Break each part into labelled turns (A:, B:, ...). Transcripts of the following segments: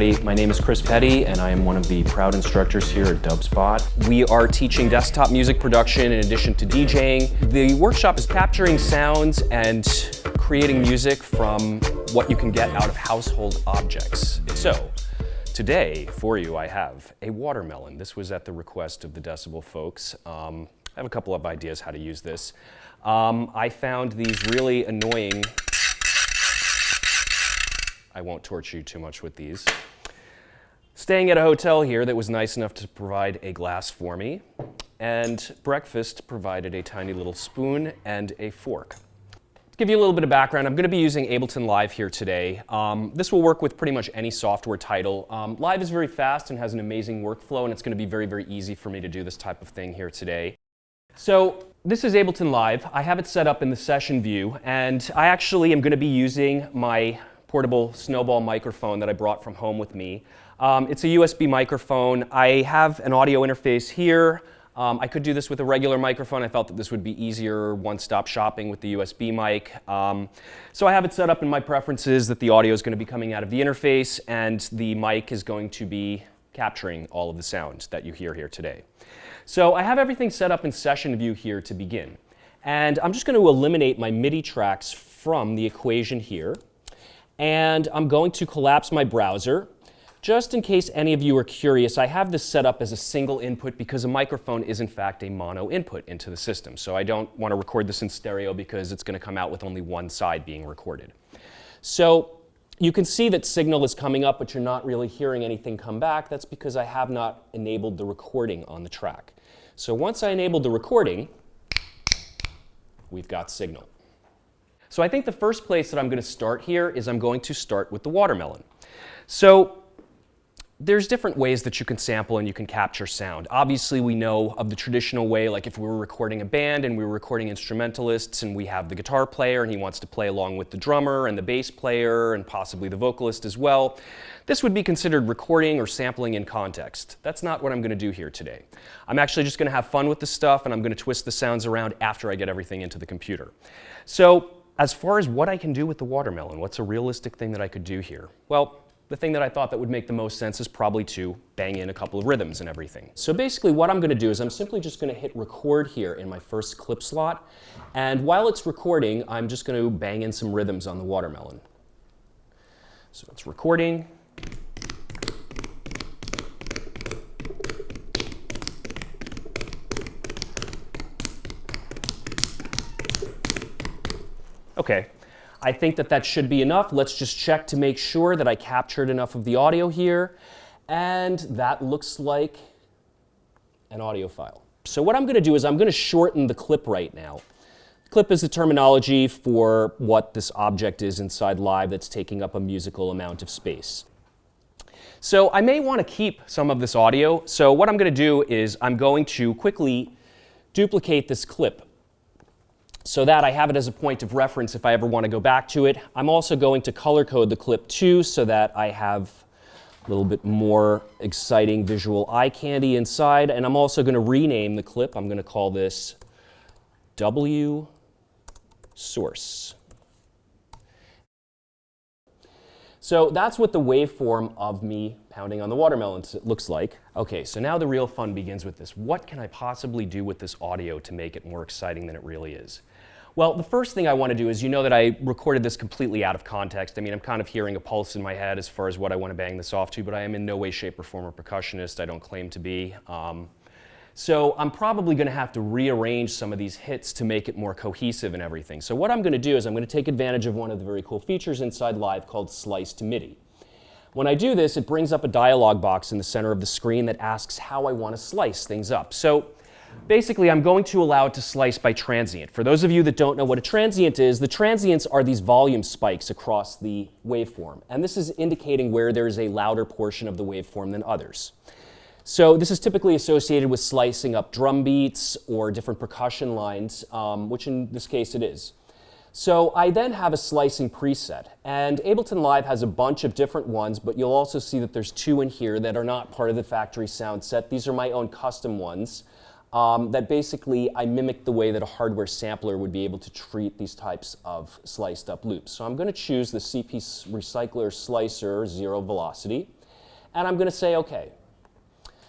A: everybody. My name is Chris Petti, and I am one of the proud instructors here at Dubspot. We are teaching desktop music production in addition to DJing. The workshop is capturing sounds and creating music from what you can get out of household objects. So, today for you I have a watermelon. This was at the request of the Decibel folks. I have a couple of ideas how to use this. I found these really annoying, I won't torture you too much with these. Staying at a hotel here that was nice enough to provide a glass for me, and breakfast provided a tiny little spoon and a fork. To give you a little bit of background, I'm going to be using Ableton Live here today. This will work with pretty much any software title. Live is very fast and has an amazing workflow, and it's going to be very, very easy for me to do this type of thing here today. So this is Ableton Live. I have it set up in the session view, and I actually am going to be using my portable Snowball microphone that I brought from home with me. It's a USB microphone. I have an audio interface here. I could do this with a regular microphone. I felt that this would be easier one-stop shopping with the USB mic. So I have it set up in my preferences that the audio is going to be coming out of the interface and the mic is going to be capturing all of the sound that you hear here today. So I have everything set up in session view here to begin. And I'm just going to eliminate my MIDI tracks from the equation here. And I'm going to collapse my browser. Just in case any of you are curious, I have this set up as a single input because a microphone is in fact a mono input into the system. So I don't want to record this in stereo because it's going to come out with only one side being recorded. So you can see that signal is coming up, but you're not really hearing anything come back. That's because I have not enabled the recording on the track. So once I enabled the recording, we've got signal. So I think the first place that I'm going to start here is I'm going to start with the watermelon. So there's different ways that you can sample and you can capture sound. Obviously we know of the traditional way, like if we were recording a band and we were recording instrumentalists and we have the guitar player and he wants to play along with the drummer and the bass player and possibly the vocalist as well. This would be considered recording or sampling in context. That's not what I'm going to do here today. I'm actually just going to have fun with this stuff and I'm going to twist the sounds around after I get everything into the computer. So as far as what I can do with the watermelon, what's a realistic thing that I could do here? Well, the thing that I thought that would make the most sense is probably to bang in a couple of rhythms and everything. So basically what I'm going to do is I'm simply just going to hit record here in my first clip slot. And while it's recording, I'm just going to bang in some rhythms on the watermelon. So it's recording. Okay, I think that that should be enough. Let's just check to make sure that I captured enough of the audio here. And that looks like an audio file. So what I'm going to do is I'm going to shorten the clip right now. Clip is the terminology for what this object is inside Live that's taking up a musical amount of space. So I may want to keep some of this audio. So what I'm going to do is I'm going to quickly duplicate this clip so that I have it as a point of reference if I ever want to go back to it. I'm also going to color code the clip too so that I have a little bit more exciting visual eye candy inside. And I'm also going to rename the clip. I'm going to call this W source. So that's what the waveform of me pounding on the watermelon looks like. Okay, so now the real fun begins with this. What can I possibly do with this audio to make it more exciting than it really is? Well, the first thing I want to do is, you know that I recorded this completely out of context. I mean, I'm kind of hearing a pulse in my head as far as what I want to bang this off to, but I am in no way, shape, or form a percussionist. I don't claim to be. So I'm probably going to have to rearrange some of these hits to make it more cohesive and everything. So what I'm going to do is I'm going to take advantage of one of the very cool features inside Live called Slice to MIDI. When I do this, it brings up a dialog box in the center of the screen that asks how I want to slice things up. So basically, I'm going to allow it to slice by transient. For those of you that don't know what a transient is, the transients are these volume spikes across the waveform. And this is indicating where there's a louder portion of the waveform than others. So this is typically associated with slicing up drum beats or different percussion lines, which in this case it is. So I then have a slicing preset, and Ableton Live has a bunch of different ones, but you'll also see that there's two in here that are not part of the factory sound set. These are my own custom ones that basically I mimic the way that a hardware sampler would be able to treat these types of sliced up loops. So I'm going to choose the CP Recycler Slicer 0 Velocity. and I'm going to say OK.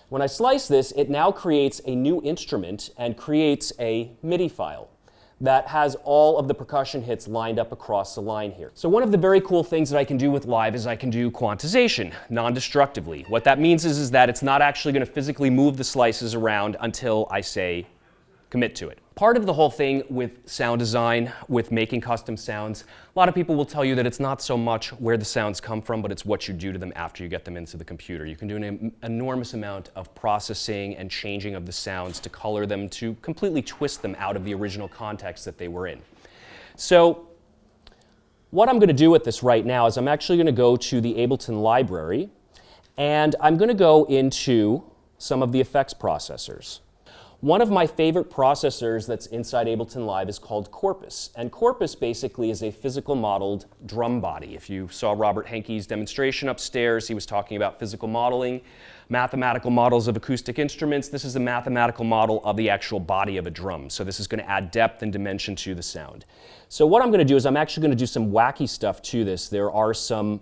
A: When I slice this, it now creates a new instrument and creates a MIDI file that has all of the percussion hits lined up across the line here. So one of the very cool things that I can do with Live is I can do quantization non-destructively. What that means is that it's not actually going to physically move the slices around until I say commit to it. Part of the whole thing with sound design, with making custom sounds, a lot of people will tell you that it's not so much where the sounds come from, but it's what you do to them after you get them into the computer. You can do an enormous amount of processing and changing of the sounds to color them, to completely twist them out of the original context that they were in. So what I'm going to do with this right now is I'm actually going to go to the Ableton library, and I'm going to go into some of the effects processors. One of my favorite processors that's inside Ableton Live is called Corpus. And Corpus basically is a physical modeled drum body. If you saw Robert Henke's demonstration upstairs, he was talking about physical modeling, mathematical models of acoustic instruments. This is a mathematical model of the actual body of a drum. So this is going to add depth and dimension to the sound. So what I'm going to do is I'm actually going to do some wacky stuff to this. There are some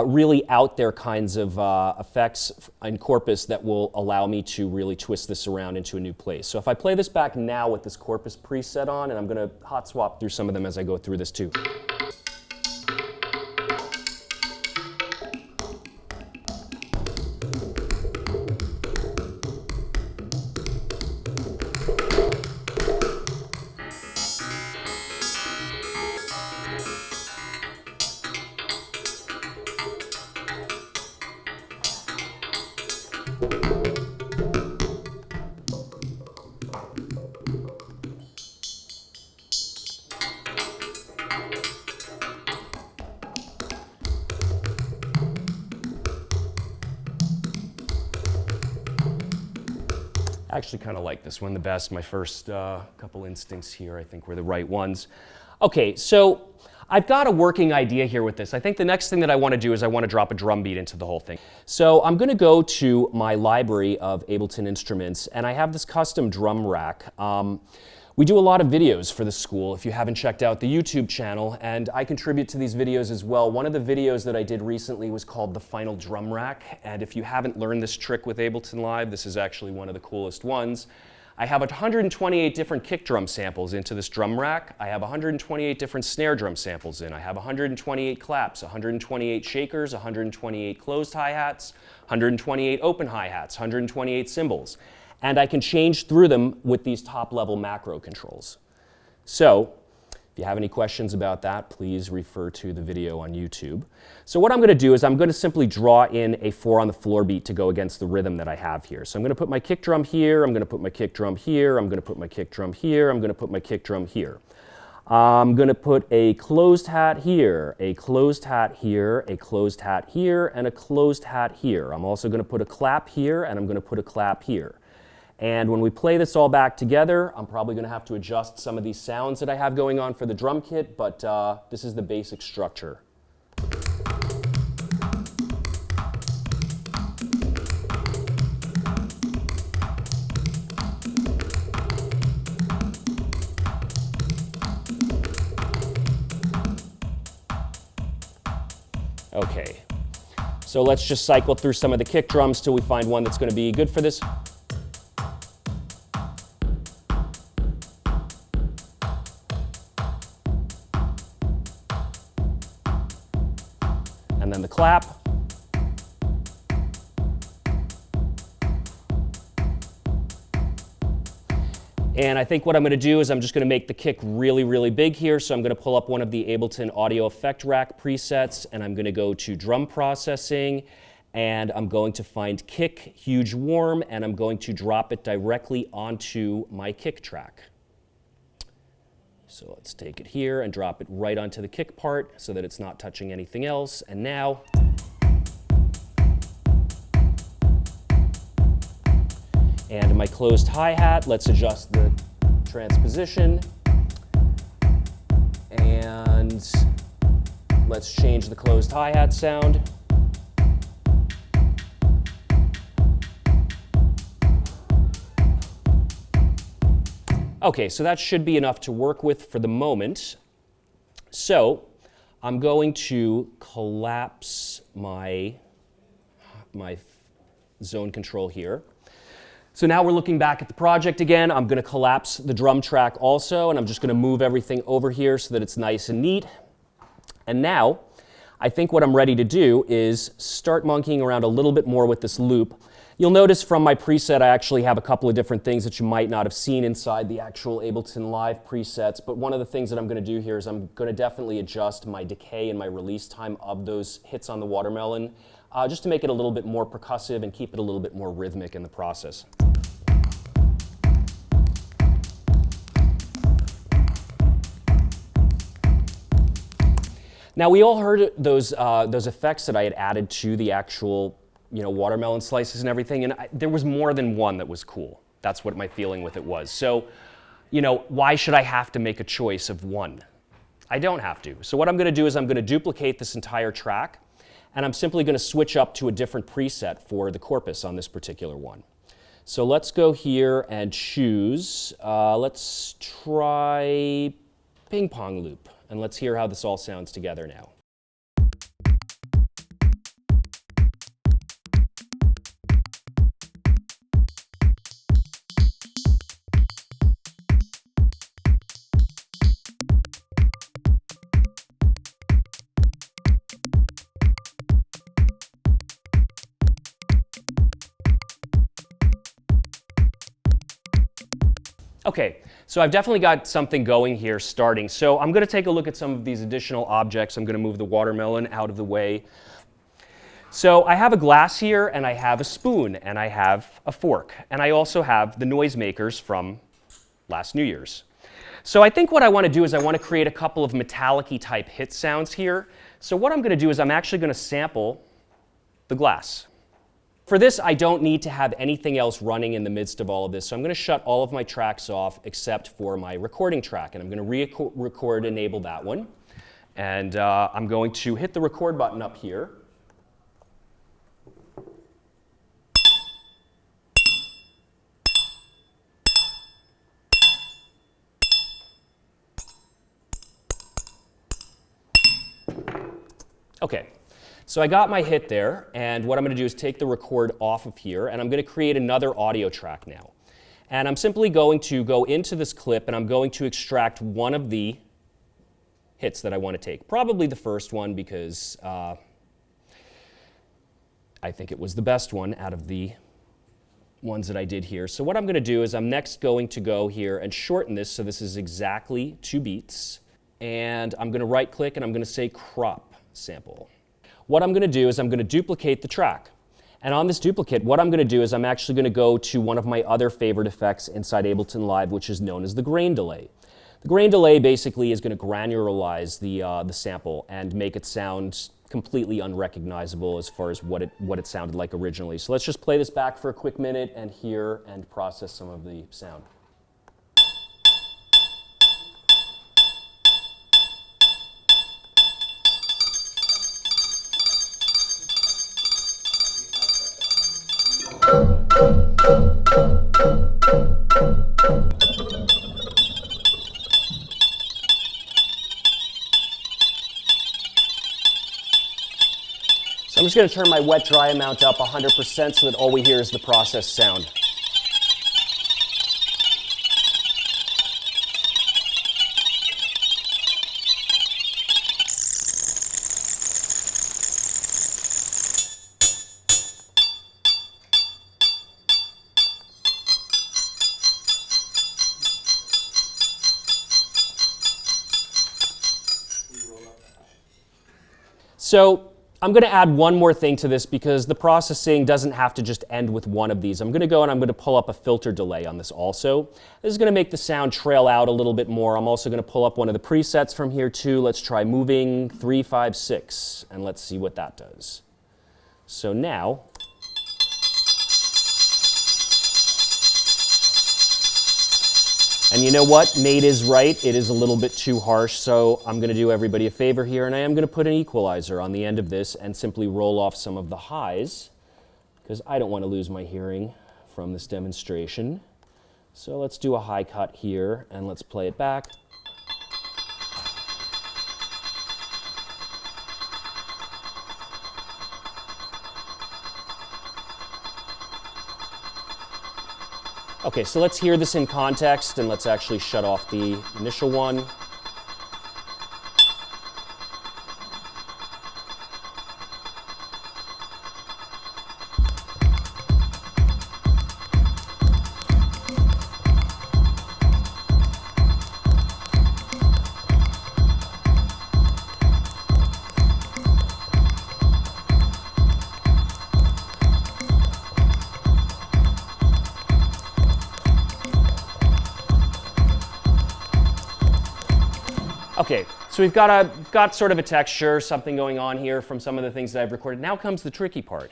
A: really out there kinds of effects in Corpus that will allow me to really twist this around into a new place. So if I play this back now with this Corpus preset on, and I'm going to hot swap through some of them as I go through this too. I actually kind of like this one the best. My first couple instincts here I think were the right ones. Okay, so I've got a working idea here with this. I think the next thing that I want to do is I want to drop a drum beat into the whole thing. So I'm going to go to my library of Ableton instruments, and I have this custom drum rack. We do a lot of videos for the school, if you haven't checked out the YouTube channel, and I contribute to these videos as well. One of the videos that I did recently was called The Final Drum Rack, and if you haven't learned this trick with Ableton Live, this is actually one of the coolest ones. I have 128 different kick drum samples into this drum rack. I have 128 different snare drum samples in. I have 128 claps, 128 shakers, 128 closed hi-hats, 128 open hi-hats, 128 cymbals. And I can change through them with these top-level macro controls. So, if you have any questions about that, please refer to the video on YouTube. So what I'm going to do is I'm going to simply draw in a 4-on-the-floor beat to go against the rhythm that I have here. So I'm going to put my kick drum here, I'm going to put my kick drum here, I'm going to put my kick drum here, I'm going to put my kick drum here. I'm going to put a closed hat here, a closed hat here, a closed hat here, and a closed hat here. I'm also going to put a clap here, and I'm going to put a clap here. And when we play this all back together, I'm probably going to have to adjust some of these sounds that I have going on for the drum kit, but this is the basic structure. Okay, so let's just cycle through some of the kick drums till we find one that's going to be good for this. And then the clap. And I think what I'm going to do is I'm just going to make the kick really, really big here. So I'm going to pull up one of the Ableton Audio Effect Rack presets, and I'm going to go to Drum Processing, and I'm going to find Kick Huge Warm, and I'm going to drop it directly onto my kick track. So let's take it here and drop it right onto the kick part so that it's not touching anything else. And now, and my closed hi-hat, let's adjust the transposition. And let's change the closed hi-hat sound. Okay, so that should be enough to work with for the moment. So I'm going to collapse my my zone control here. So now we're looking back at the project again. I'm going to collapse the drum track also, and I'm just going to move everything over here so that it's nice and neat. And now, I think what I'm ready to do is start monkeying around a little bit more with this loop. You'll notice from my preset I actually have a couple of different things that you might not have seen inside the actual Ableton Live presets, but one of the things that I'm going to do here is I'm going to definitely adjust my decay and my release time of those hits on the watermelon, just to make it a little bit more percussive and keep it a little bit more rhythmic in the process. Now we all heard those effects that I had added to the actual, watermelon slices and everything, and there was more than one that was cool. That's what my feeling with it was. So, why should I have to make a choice of one? I don't have to. So what I'm going to do is I'm going to duplicate this entire track, and I'm simply going to switch up to a different preset for the corpus on this particular one. So let's go here and choose, let's try ping pong loop. And let's hear how this all sounds together now. Okay, so I've definitely got something going here starting. So I'm going to take a look at some of these additional objects. I'm going to move the watermelon out of the way. So I have a glass here, and I have a spoon, and I have a fork, and I also have the noisemakers from last New Year's. So I think what I want to do is I want to create a couple of metallic-y type hit sounds here. So what I'm going to do is I'm actually going to sample the glass. For this, I don't need to have anything else running in the midst of all of this, so I'm going to shut all of my tracks off except for my recording track, and I'm going to record, enable that one, and I'm going to hit the record button up here. Okay. So I got my hit there, and what I'm going to do is take the record off of here, and I'm going to create another audio track now. And I'm simply going to go into this clip, and I'm going to extract one of the hits that I want to take. Probably the first one, because I think it was the best one out of the ones that I did here. So what I'm going to do is I'm next going to go here and shorten this, so this is exactly 2 beats. And I'm going to right-click, and I'm going to say crop sample. What I'm going to do is I'm going to duplicate the track. And on this duplicate, what I'm going to do is I'm actually going to go to one of my other favorite effects inside Ableton Live, which is known as the grain delay. The grain delay basically is going to granularize the sample and make it sound completely unrecognizable as far as what it sounded like originally. So let's just play this back for a quick minute and hear and process some of the sound. So I'm just going to turn my wet dry amount up 100% so that all we hear is the processed sound. So I'm going to add one more thing to this because the processing doesn't have to just end with one of these. I'm going to go and I'm going to pull up a filter delay on this also. This is going to make the sound trail out a little bit more. I'm also going to pull up one of the presets from here too. Let's try moving 3, 5, 6 and let's see what that does. So now, and you know what? Nate is right. It is a little bit too harsh, so I'm going to do everybody a favor here, and I am going to put an equalizer on the end of this and simply roll off some of the highs, because I don't want to lose my hearing from this demonstration. So let's do a high cut here, and let's play it back. Okay, so let's hear this in context, and let's actually shut off the initial one. Okay, so we've got sort of a texture, something going on here from some of the things that I've recorded. Now comes the tricky part,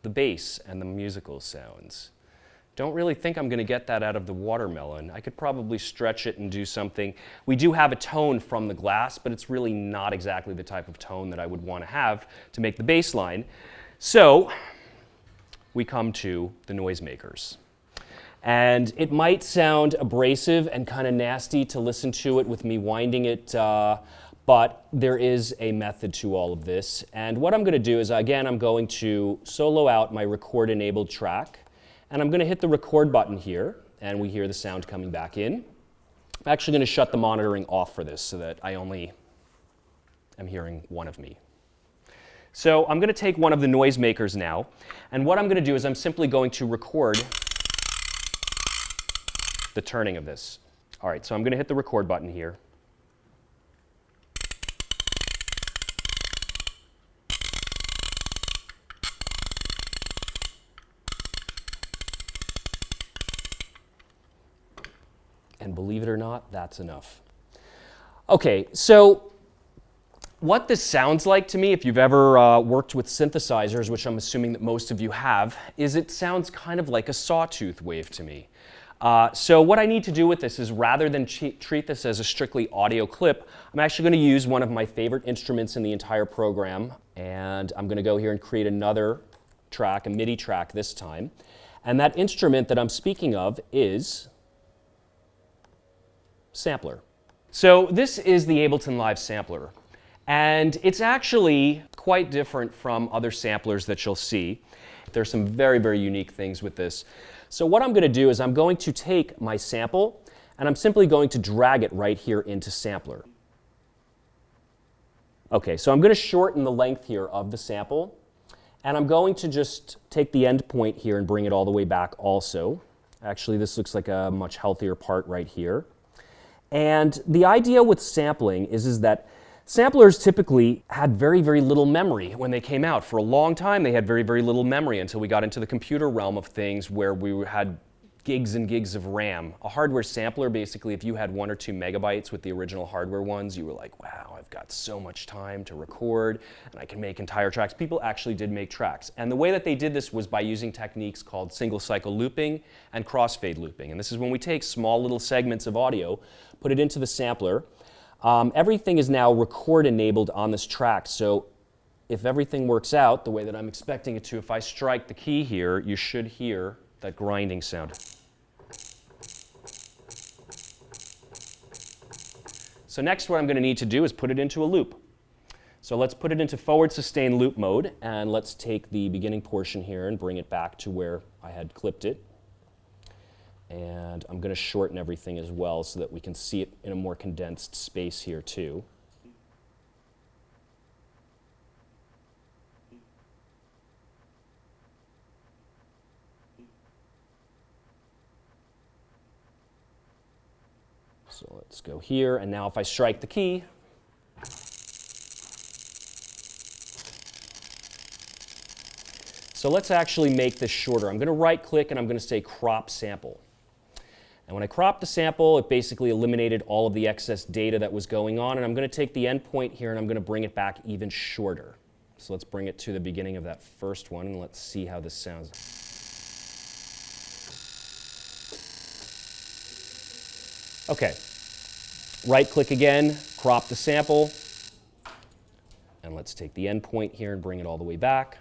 A: the bass and the musical sounds. Don't really think I'm going to get that out of the watermelon. I could probably stretch it and do something. We do have a tone from the glass, but it's really not exactly the type of tone that I would want to have to make the bass line. So we come to the noisemakers. And it might sound abrasive and kind of nasty to listen to it with me winding it, but there is a method to all of this. And what I'm going to do is, again, I'm going to solo out my record-enabled track, and I'm going to hit the record button here, and we hear the sound coming back in. I'm actually going to shut the monitoring off for this so that I only am hearing one of me. So I'm going to take one of the noisemakers now, and what I'm going to do is I'm simply going to record the turning of this. All right, so I'm going to hit the record button here. And believe it or not, that's enough. Okay, so what this sounds like to me, if you've ever worked with synthesizers, which I'm assuming that most of you have, is it sounds kind of like a sawtooth wave to me. So what I need to do with this is, rather than treat this as a strictly audio clip, I'm actually going to use one of my favorite instruments in the entire program, and I'm going to go here and create another track, a MIDI track this time. And that instrument that I'm speaking of is sampler. So this is the Ableton Live sampler, and it's actually quite different from other samplers that you'll see. There's some very, very unique things with this. So what I'm going to do is I'm going to take my sample and I'm simply going to drag it right here into sampler. Okay, so I'm going to shorten the length here of the sample, and I'm going to just take the end point here and bring it all the way back also. Actually, this looks like a much healthier part right here. And the idea with sampling is that samplers typically had very, very little memory when they came out. For a long time, they had very, very little memory until we got into the computer realm of things where we had gigs and gigs of RAM. A hardware sampler, basically, if you had 1 or 2 megabytes with the original hardware ones, you were like, wow, I've got so much time to record, and I can make entire tracks. People actually did make tracks. And the way that they did this was by using techniques called single cycle looping and crossfade looping. And this is when we take small little segments of audio, put it into the sampler. Everything is now record enabled on this track, so if everything works out the way that I'm expecting it to, if I strike the key here, you should hear that grinding sound. So next what I'm going to need to do is put it into a loop. So let's put it into forward sustained loop mode, and let's take the beginning portion here and bring it back to where I had clipped it. And I'm going to shorten everything as well so that we can see it in a more condensed space here too. So let's go here, and now if I strike the key, so let's actually make this shorter. I'm going to right click and I'm going to say crop sample. And when I cropped the sample, it basically eliminated all of the excess data that was going on. And I'm going to take the endpoint here and I'm going to bring it back even shorter. So let's bring it to the beginning of that first one and let's see how this sounds. Okay, right click again, crop the sample. And let's take the endpoint here and bring it all the way back.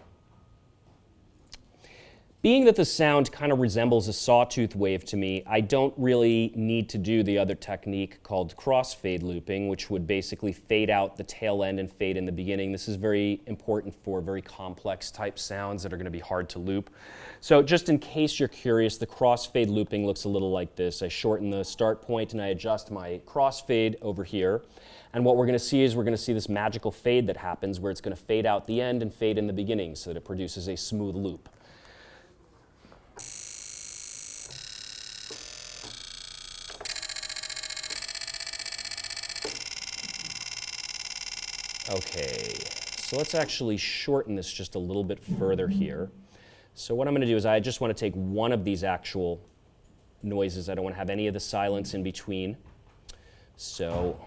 A: Being that the sound kind of resembles a sawtooth wave to me, I don't really need to do the other technique called crossfade looping, which would basically fade out the tail end and fade in the beginning. This is very important for very complex type sounds that are going to be hard to loop. So just in case you're curious, the crossfade looping looks a little like this. I shorten the start point and I adjust my crossfade over here. And what we're going to see is we're going to see this magical fade that happens where it's going to fade out the end and fade in the beginning so that it produces a smooth loop. Okay, so let's actually shorten this just a little bit further here. So what I'm going to do is I just want to take one of these actual noises. I don't want to have any of the silence in between. So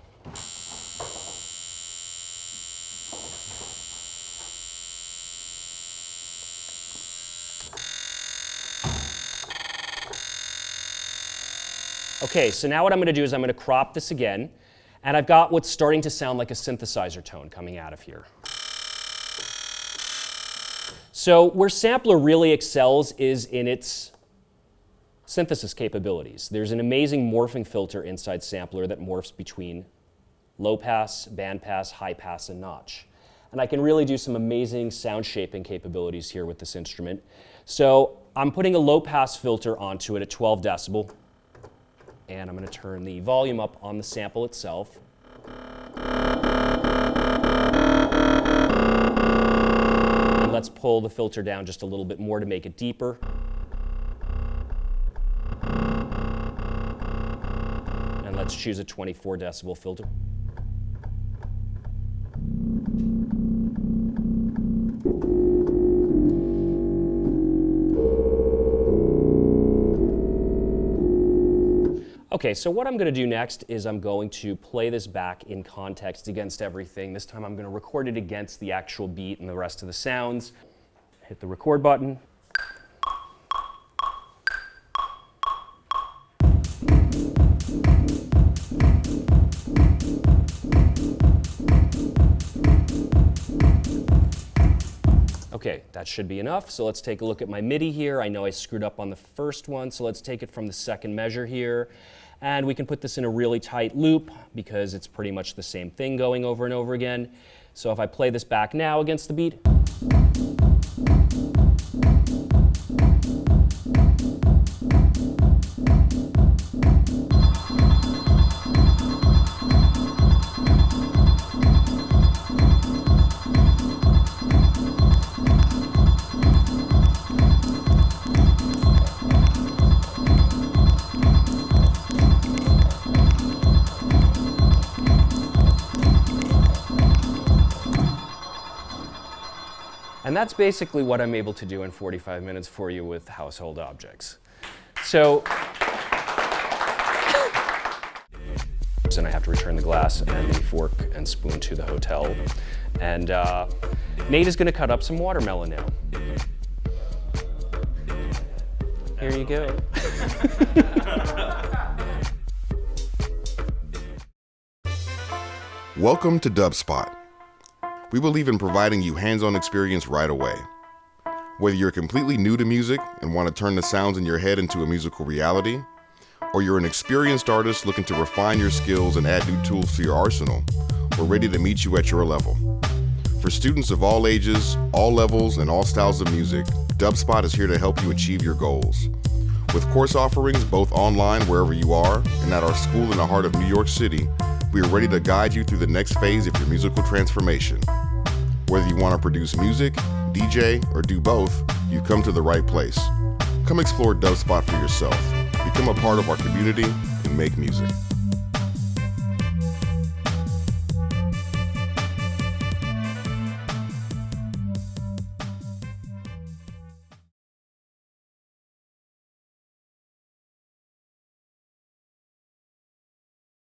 A: okay, so now what I'm going to do is I'm going to crop this again. And I've got what's starting to sound like a synthesizer tone coming out of here. So where Sampler really excels is in its synthesis capabilities. There's an amazing morphing filter inside Sampler that morphs between low pass, band pass, high pass, and notch. And I can really do some amazing sound shaping capabilities here with this instrument. So I'm putting a low pass filter onto it at 12 decibel. And I'm going to turn the volume up on the sample itself. And let's pull the filter down just a little bit more to make it deeper. And let's choose a 24 decibel filter. Okay, so what I'm going to do next is I'm going to play this back in context against everything. This time I'm going to record it against the actual beat and the rest of the sounds. Hit the record button. Okay, that should be enough. So let's take a look at my MIDI here. I know I screwed up on the first one, so let's take it from the second measure here. And we can put this in a really tight loop because it's pretty much the same thing going over and over again. So if I play this back now against the beat. And that's basically what I'm able to do in 45 minutes for you with household objects. So, and I have to return the glass and the fork and spoon to the hotel. And Nate is going to cut up some watermelon now. Here you go.
B: Welcome to Dubspot. We believe in providing you hands-on experience right away. Whether you're completely new to music and want to turn the sounds in your head into a musical reality, or you're an experienced artist looking to refine your skills and add new tools to your arsenal, we're ready to meet you at your level. For students of all ages, all levels, and all styles of music, Dubspot is here to help you achieve your goals. With course offerings both online wherever you are and at our school in the heart of New York City, we are ready to guide you through the next phase of your musical transformation. Whether you want to produce music, DJ, or do both, you've come to the right place. Come explore Dubspot for yourself, become a part of our community, and make music.